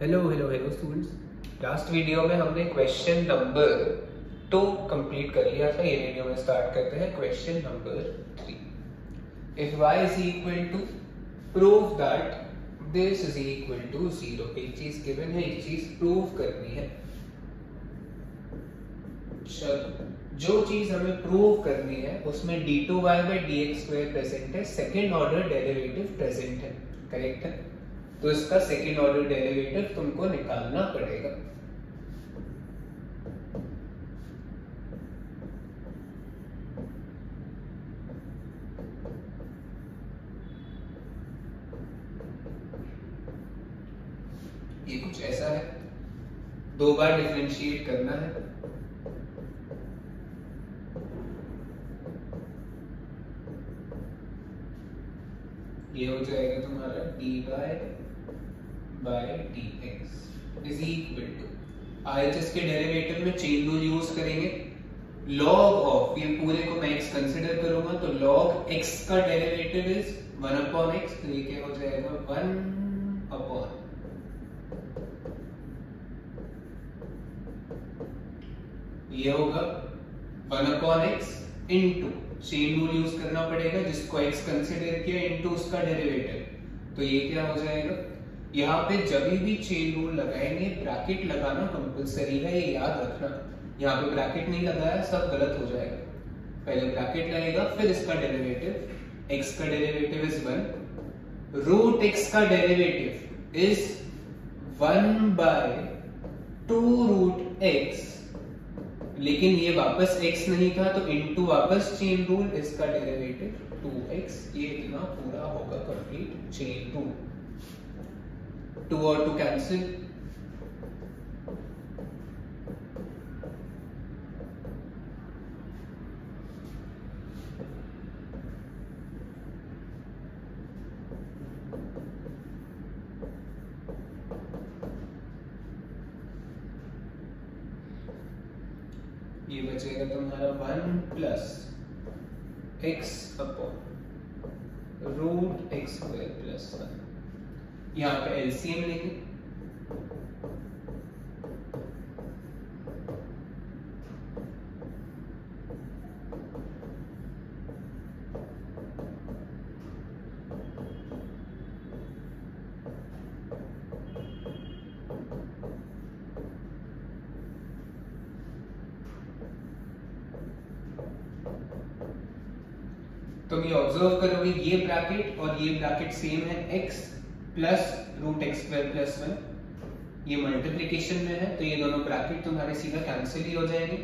Hello students. Last video में हमने question number 2 complete कर लिया था। ये वीडियो में स्टार्ट करते हैं question number 3। If y is equal to prove that this is equal to 0। एक चीज गिवन है, एक चीज प्रूव करनी है। चलो, जो चीज हमें प्रूव करनी है उसमें d2y/dx² प्रेजेंट है, सेकेंड ऑर्डर डेरिवेटिव प्रेजेंट है, करेक्ट है। तो इसका सेकेंड ऑर्डर डेरिवेटिव तुमको निकालना पड़ेगा। ये कुछ ऐसा है, 2 बार डिफरेंशिएट करना है। ये हो जाएगा तुम्हारा dy/dx is equal to RHS के डेरिवेटिव में चेन रूल यूज करेंगे। log ऑफ, ये पूरे को मैं x कंसीडर करूंगा तो log x का डेरिवेटिव इज 1/x, तो ये क्या हो जाएगा 1/, ये होगा 1/x into chain rule use करना पड़ेगा, जिसको x कंसीडर किया इनटू उसका डेरिवेटिव। तो ये क्या हो जाएगा, यहाँ पे जब भी चेन रूल लगाएंगे ब्रैकेट लगाना कंपलसरी है, ये याद रखना। यहाँ पे ब्रैकेट नहीं लगाया सब गलत हो जाएगा। पहले ब्रैकेट लगेगा, फिर इसका डेरिवेटिव। x का डेरिवेटिव इज 1, रूट x का डेरिवेटिव इज 1/2 रूट x, लेकिन ये वापस x नहीं था तो इनटू वापस चेन रूल, इसका डेरिवेटिव 2x। ये इतना पूरा होगा कंप्लीट चेन रूल। 2 और 2 कैंसिल, ये बचेगा तुम्हारा 1 plus x upon root x² plus 1। यहाँ पे एलसीएम लेंगे, तुम ये ऑब्जर्व करोगे ये ब्रैकेट और ये ब्रैकेट सेम है, x plus root x² plus 1। ये मल्टीप्लिकेशन में है तो ये दोनों ब्रैकेट तुम्हारे सीधा कैंसिल ही हो जाएंगे।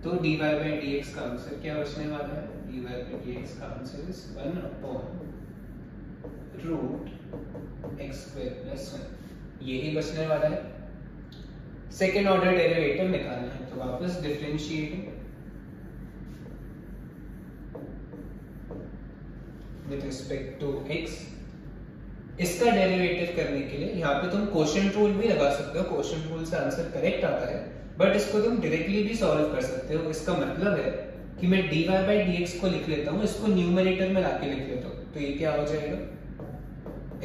तो dy/dx का आंसर क्या बचने वाला है, dy/dx का आंसर इज 1/रूट x² प्लस 1। यही बचने वाला है। सेकेंड ऑर्डर डेरिवेटिव निकालना है, तो वापस differentiating with respect to x। इसका डेरिवेटिव करने के लिए यहाँ पे तुम क्वोशिएंट रूल भी लगा सकते हो, क्वोशिएंट रूल से आंसर करेक्ट आता है, बट इसको तुम डायरेक्टली भी सॉल्व कर सकते हो। इसका मतलब है कि मैं dy/dx को लिख लेता हूँ, इसको न्यूमरेटर में लाके लिख लेता हूँ, तो ये क्या हो जाएगा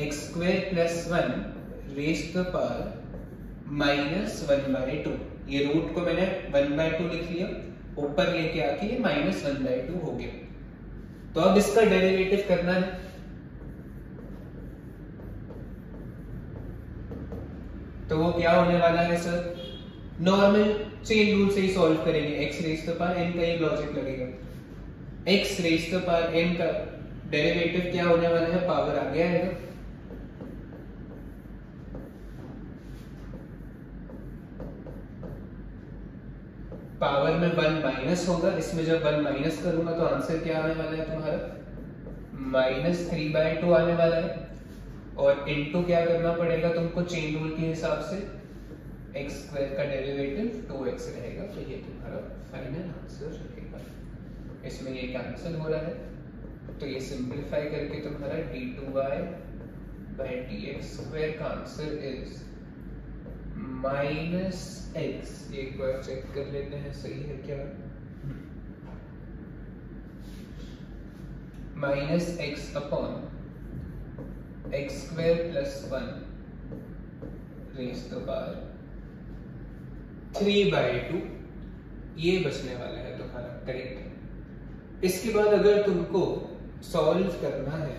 x² plus 1 raise to the power -1/2। ये रूट को मैंने 1/2 लिख लिया, ऊपर लेके आके ये -1/2 हो गया। तो अब इसका डेरिवेटिव करना है, तो वो क्या होने वाला है सर, नॉर्मल चेन रूल से ही सॉल्व करेंगे। x raise to power n का ही लॉजिक लगेगा। x raise to power n का डेरिवेटिव क्या होने वाला है, पावर आ गया है, पावर में 1 माइनस होगा, इसमें जब 1 माइनस करूंगा तो आंसर क्या आने वाला है तुम्हारा -3/2 आने वाला है। और इनटू क्या करना पड़ेगा तुमको चेन रूल के हिसाब से, x² का डेरिवेटिव 2x रहेगा, तो ये तुम्हारा फाइनल आंसर रहेगा। इसमें ये कैंसिल हो रहा है, तो ये सिंपलीफाई करके तुम्हारा d2y/dx² का आंसर इज -x। एक बार चेक कर लेते हैं सही है क्या, -x upon x² plus 1 raise the power 3/2 ये बचने वाला है तुम्हारा, करेक्ट। इसके बाद अगर तुमको सॉल्व करना है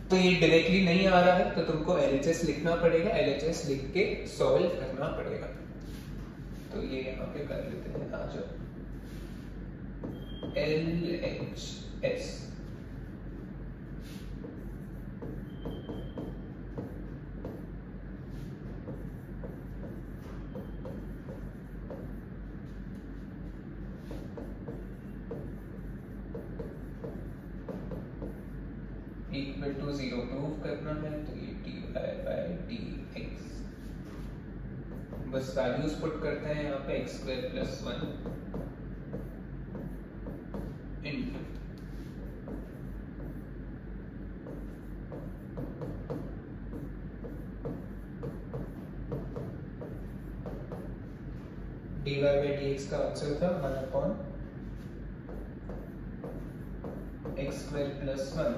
तो ये डायरेक्टली नहीं आ रहा है तो तुमको LHS लिखना पड़ेगा, LHS लिख के सॉल्व करना पड़ेगा। तो ये यहाँ पे कर लेते हैं, आ जाओ LHS इक्वल टू 0 प्रूव करना है तो ये dy/dx, बस वैल्यूज पुट करते हैं यहाँ पे x² + 1 इंटू dy/dx का आंसर था 1/x² + 1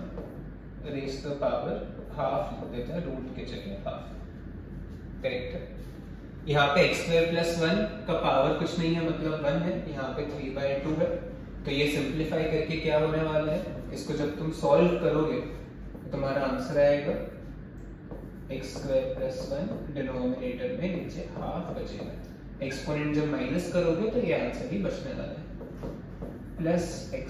raise the power half लिख देते हैं, रूट के जगह हाफ, करेक्ट है। यहाँ पे x² + 1 का पावर कुछ नहीं है, मतलब 1 है, यहाँ पे 3/2 है, तो ये सिंप्लीफाई करके क्या होने वाला है, इसको जब तुम सॉल्व करोगे तो तुम्हारा आंसर आएगा x² + 1 डिनोमिनेटर में नीचे हाफ बचेगा, एक्सपोनेंट जब माइनस करोगे तो ये आंसर ही बचने वाला है, प्लस x/,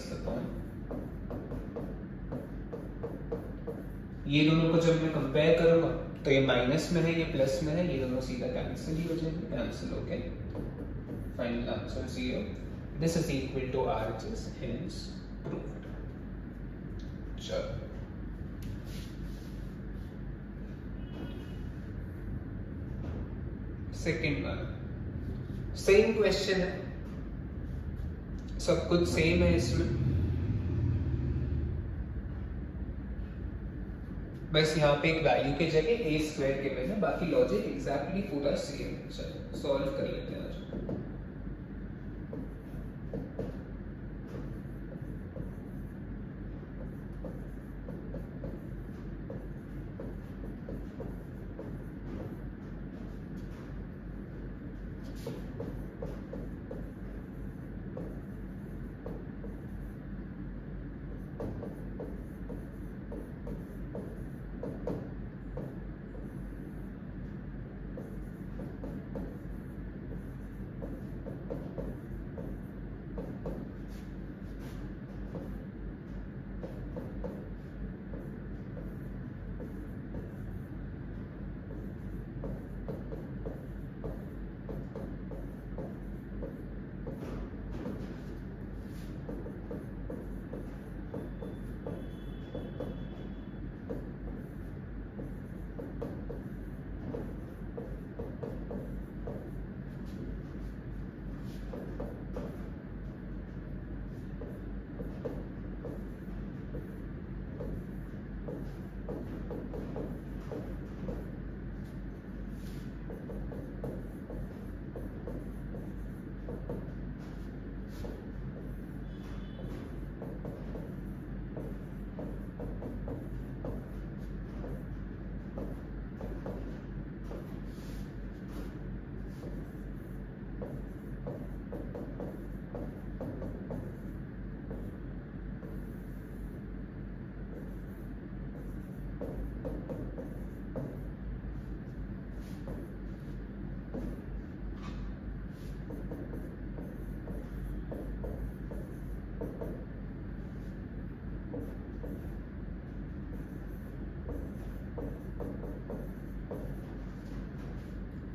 ये दोनों को जब मैं कंपेयर करूंगा तो ये माइनस में है, ये प्लस में है, ये दोनों सीधा कैंसिल ही हो जाएंगे, कैंसिल होके final answer 0। This is equal to RHS, hence proved. चलो सेकंड वन, सेम क्वेश्चन है, सब कुछ सेम है इसमें, बस यहाँ पे एक वैल्यू के जगह a² गिवन है, बाकी लॉजिक एग्जैक्टली पूरा सेम है। चलो सॉल्व कर लेते हैं आज।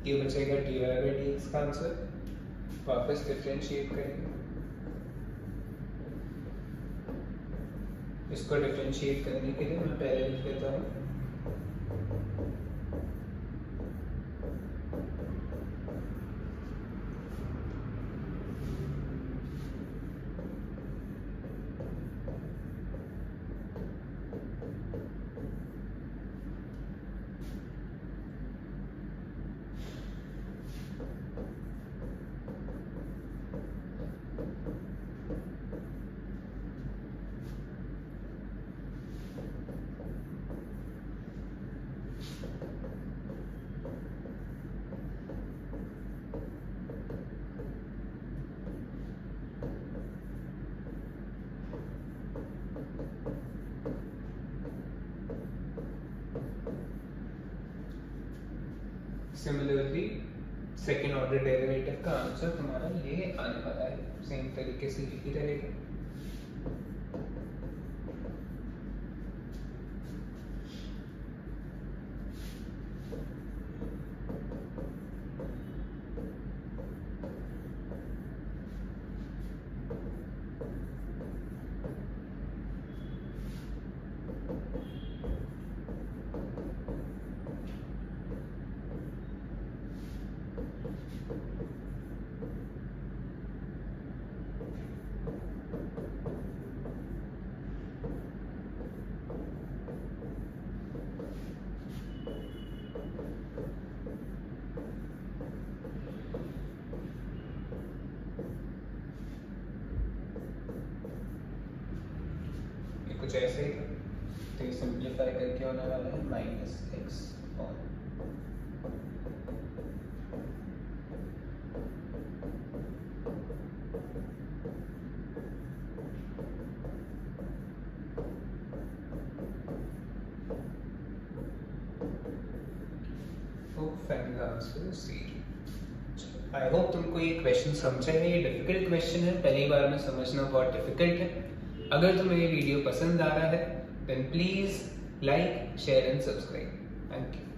ये बचेगा dy/dx का आंसर, वापस डिफरेंशिएट करेंगे, इसको डिफरेंशिएट करने के लिए मैं पहले लिख देता हूँ सिमिलरली सेकेंड ऑर्डर डेरिवेटिव का आंसर तुम्हारा ये आने वाला है, सेम तरीके से यही रहेगा। कुछ ऐसे ही तो ये सिंप्लीफाई करके होने वाला है माइनस एक्स और final answer C. I hope तुमको ये क्वेश्चन समझ है। ये डिफिकल्ट क्वेश्चन है, पहली बार में समझना बहुत डिफिकल्ट है। अगर तुम्हें ये वीडियो पसंद आ रहा है then please like, share and subscribe. Thank you.